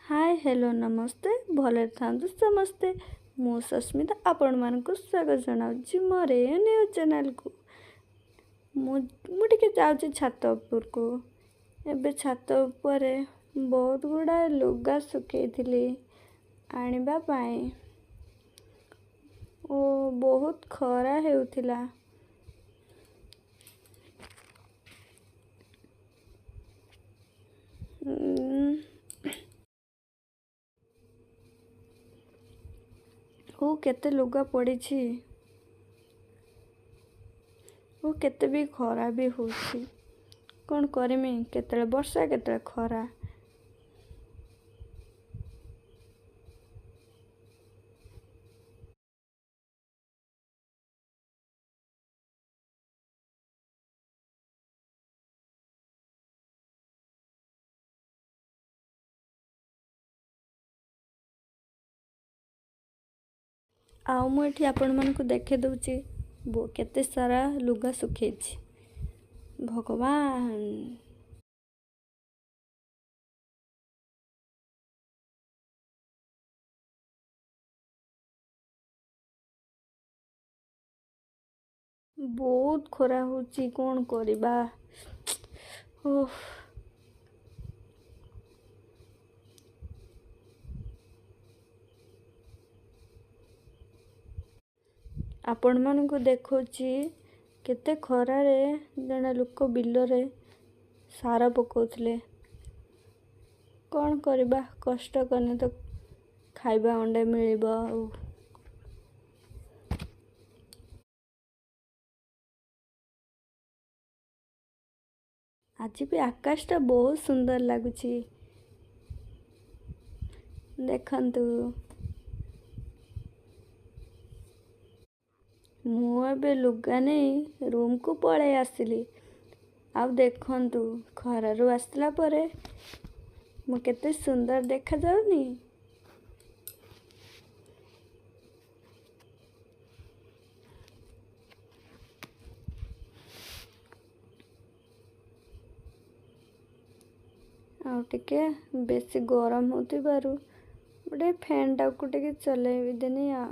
Hi hello नमस्ते भले थांतु समस्ते मु सस्मिता आपण मानक स्वागत जनाऊँ मोर न्यूज चैनल को मुझे जाऊँ छात उपर को एबे छात उपर बहुत गुड़ा लुगा सुखई आनिबा पाई ओ बहुत खरा हेउथिला। ओ केते लुगा पड़ी ओ केते भी खरा भी होची कौन करमी केतले वर्षा केतले खरा। आउ मु एठी आपण मानकु देखे दउची केते सारा लुगा सुखेछि भगवान। बहुत खरा होची कौन करिबा। ओह आपण मानकु देखौची केते खरारे जने लोक बिलरे सारा पकाउथले कौन करिबा कष्ट करने तो खाइबा अंडे मिलिबा। आज भी आकाशटा बहुत सुंदर लगुची देखंतु। मु एबे लुगा नहीं रूम को पळे आसिली आउ देखंतु खरारु आसला परे मु केते सुंदर देखा जाउनी। आउ टिके बेसी गरम होती बारू गोटे फैन टाकू टिके चलेबी देनी आ।